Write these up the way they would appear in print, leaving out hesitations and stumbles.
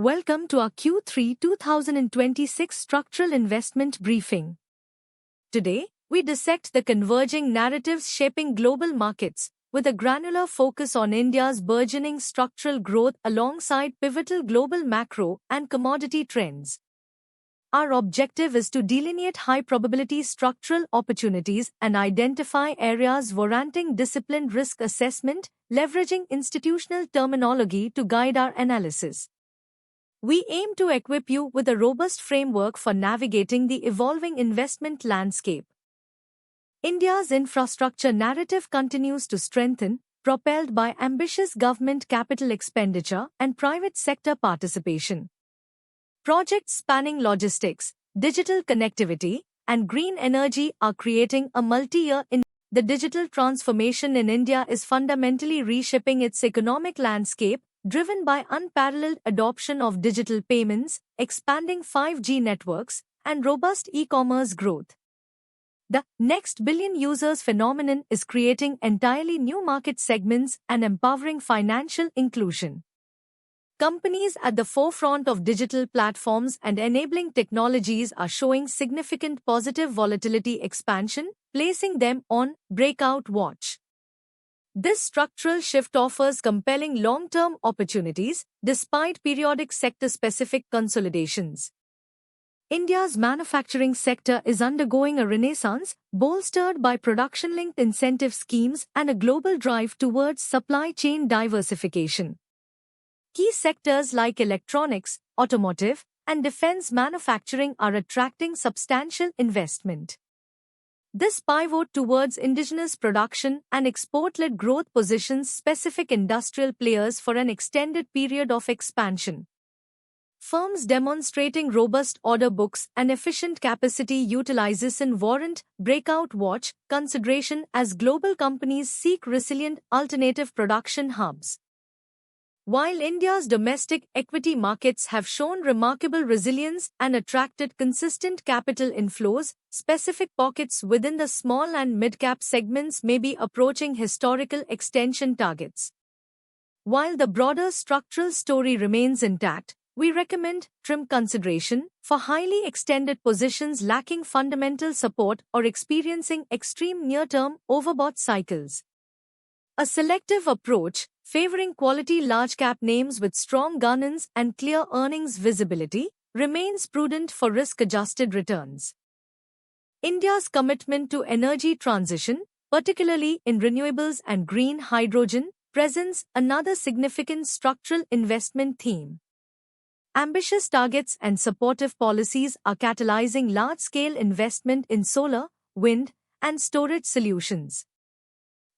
Welcome to our Q3 2026 Structural Investment Briefing. Today, we dissect the converging narratives shaping global markets, with a granular focus on India's burgeoning structural growth alongside pivotal global macro and commodity trends. Our objective is to delineate high-probability structural opportunities and identify areas warranting disciplined risk assessment, leveraging institutional terminology to guide our analysis. We aim to equip you with a robust framework for navigating the evolving investment landscape. India's infrastructure narrative continues to strengthen, propelled by ambitious government capital expenditure and private sector participation. Projects spanning logistics, digital connectivity, and green energy are creating a multi-year The digital transformation in India is fundamentally reshaping its economic landscape, driven by unparalleled adoption of digital payments, expanding 5G networks, and robust e-commerce growth. The next billion users phenomenon is creating entirely new market segments and empowering financial inclusion. Companies at the forefront of digital platforms and enabling technologies are showing significant positive volatility expansion, placing them on breakout watch. This structural shift offers compelling long-term opportunities, despite periodic sector-specific consolidations. India's manufacturing sector is undergoing a renaissance, bolstered by production-linked incentive schemes and a global drive towards supply chain diversification. Key sectors like electronics, automotive, and defense manufacturing are attracting substantial investment. This pivot towards indigenous production and export-led growth positions specific industrial players for an extended period of expansion. Firms demonstrating robust order books and efficient capacity utilization warrant breakout watch consideration as global companies seek resilient alternative production hubs. While India's domestic equity markets have shown remarkable resilience and attracted consistent capital inflows, specific pockets within the small and mid-cap segments may be approaching historical extension targets. While the broader structural story remains intact, we recommend trim consideration for highly extended positions lacking fundamental support or experiencing extreme near-term overbought cycles. A selective approach, favoring quality large-cap names with strong governance and clear earnings visibility, remains prudent for risk-adjusted returns. India's commitment to energy transition, particularly in renewables and green hydrogen, presents another significant structural investment theme. Ambitious targets and supportive policies are catalyzing large-scale investment in solar, wind, and storage solutions.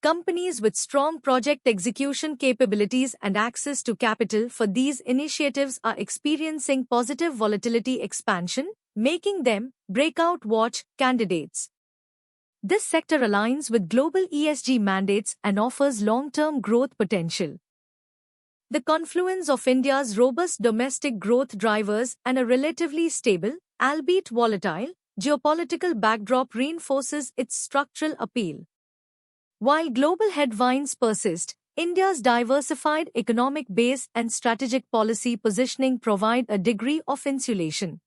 Companies with strong project execution capabilities and access to capital for these initiatives are experiencing positive volatility expansion, making them breakout watch candidates. This sector aligns with global ESG mandates and offers long-term growth potential. The confluence of India's robust domestic growth drivers and a relatively stable, albeit volatile, geopolitical backdrop reinforces its structural appeal. While global headwinds persist, India's diversified economic base and strategic policy positioning provide a degree of insulation.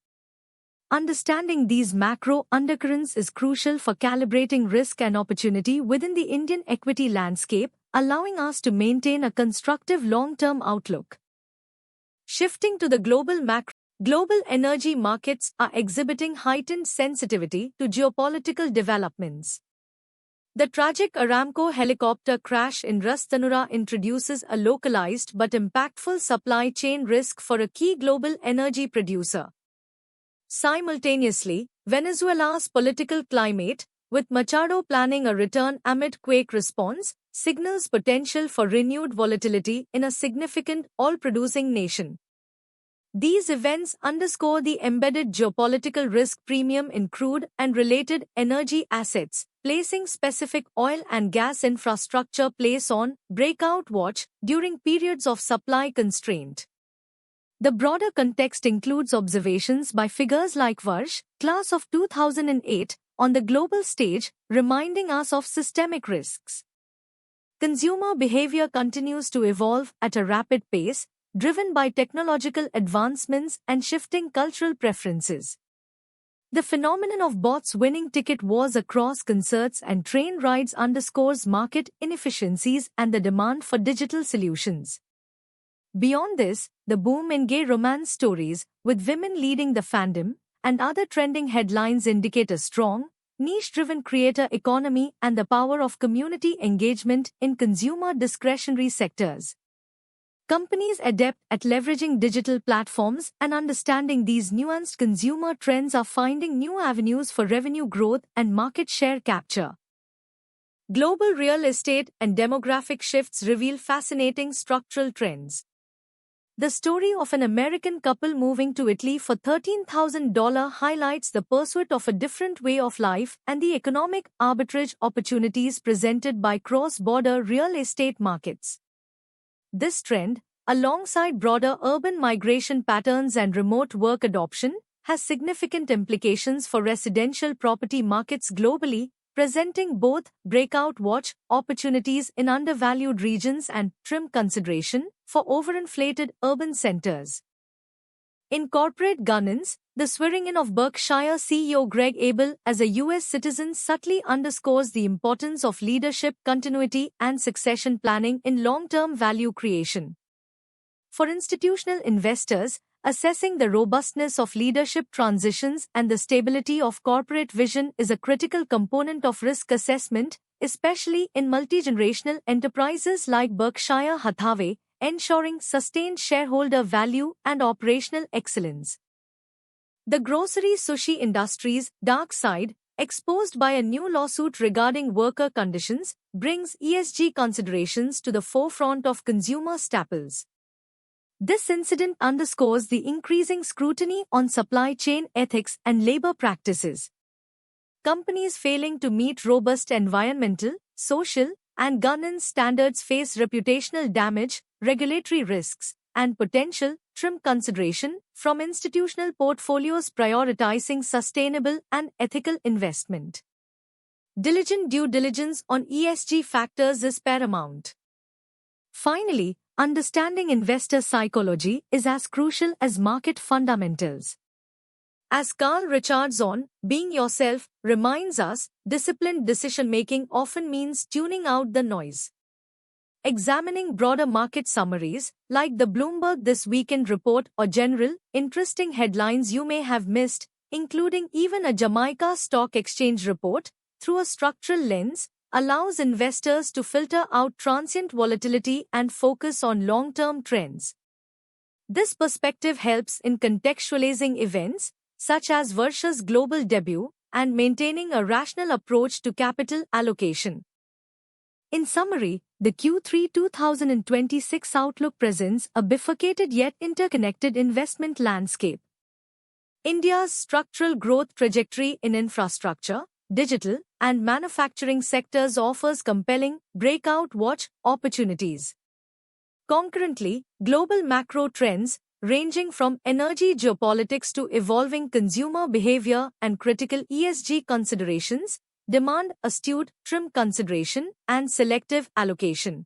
Understanding these macro undercurrents is crucial for calibrating risk and opportunity within the Indian equity landscape, allowing us to maintain a constructive long-term outlook. Shifting to the global macro, global energy markets are exhibiting heightened sensitivity to geopolitical developments. The tragic Aramco helicopter crash in Ras Tanura introduces a localized but impactful supply chain risk for a key global energy producer. Simultaneously, Venezuela's political climate, with Machado planning a return amid quake response, signals potential for renewed volatility in a significant oil-producing nation. These events underscore the embedded geopolitical risk premium in crude and related energy assets, placing specific oil and gas infrastructure plays on breakout watch during periods of supply constraint. The broader context includes observations by figures like Varsh, class of 2008, on the global stage, reminding us of systemic risks. Consumer behavior continues to evolve at a rapid pace, driven by technological advancements and shifting cultural preferences. The phenomenon of bots winning ticket wars across concerts and train rides underscores market inefficiencies and the demand for digital solutions. Beyond this, the boom in gay romance stories, with women leading the fandom, and other trending headlines indicate a strong, niche-driven creator economy and the power of community engagement in consumer discretionary sectors. Companies adept at leveraging digital platforms and understanding these nuanced consumer trends are finding new avenues for revenue growth and market share capture. Global real estate and demographic shifts reveal fascinating structural trends. The story of an American couple moving to Italy for $13,000 highlights the pursuit of a different way of life and the economic arbitrage opportunities presented by cross-border real estate markets. This trend, alongside broader urban migration patterns and remote work adoption, has significant implications for residential property markets globally, presenting both breakout watch opportunities in undervalued regions and trim consideration for overinflated urban centers. In corporate governance, the swearing in of Berkshire CEO Greg Abel as a U.S. citizen subtly underscores the importance of leadership continuity and succession planning in long-term value creation. For institutional investors, assessing the robustness of leadership transitions and the stability of corporate vision is a critical component of risk assessment, especially in multi-generational enterprises like Berkshire Hathaway, ensuring sustained shareholder value and operational excellence. The grocery sushi industry's dark side, exposed by a new lawsuit regarding worker conditions, brings ESG considerations to the forefront of consumer staples. This incident underscores the increasing scrutiny on supply chain ethics and labor practices. Companies failing to meet robust environmental, social, and governance standards face reputational damage, regulatory risks, and potential trim consideration from institutional portfolios prioritizing sustainable and ethical investment. Diligent due diligence on ESG factors is paramount. Finally, understanding investor psychology is as crucial as market fundamentals. As Carl Richards on Being Yourself reminds us, disciplined decision-making often means tuning out the noise. Examining broader market summaries, like the Bloomberg This Weekend report or general, interesting headlines you may have missed, including even a Jamaica Stock Exchange report, through a structural lens, allows investors to filter out transient volatility and focus on long-term trends. This perspective helps in contextualizing events, such as Versha's global debut, and maintaining a rational approach to capital allocation. In summary, the Q3 2026 outlook presents a bifurcated yet interconnected investment landscape. India's structural growth trajectory in infrastructure, digital, and manufacturing sectors offers compelling breakout watch opportunities. Concurrently, global macro trends, ranging from energy geopolitics to evolving consumer behavior and critical ESG considerations, demand astute trim consideration and selective allocation.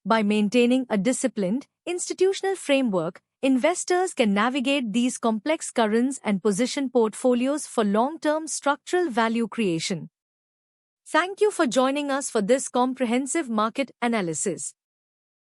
By maintaining a disciplined, institutional framework, investors can navigate these complex currents and position portfolios for long-term structural value creation. Thank you for joining us for this comprehensive market analysis.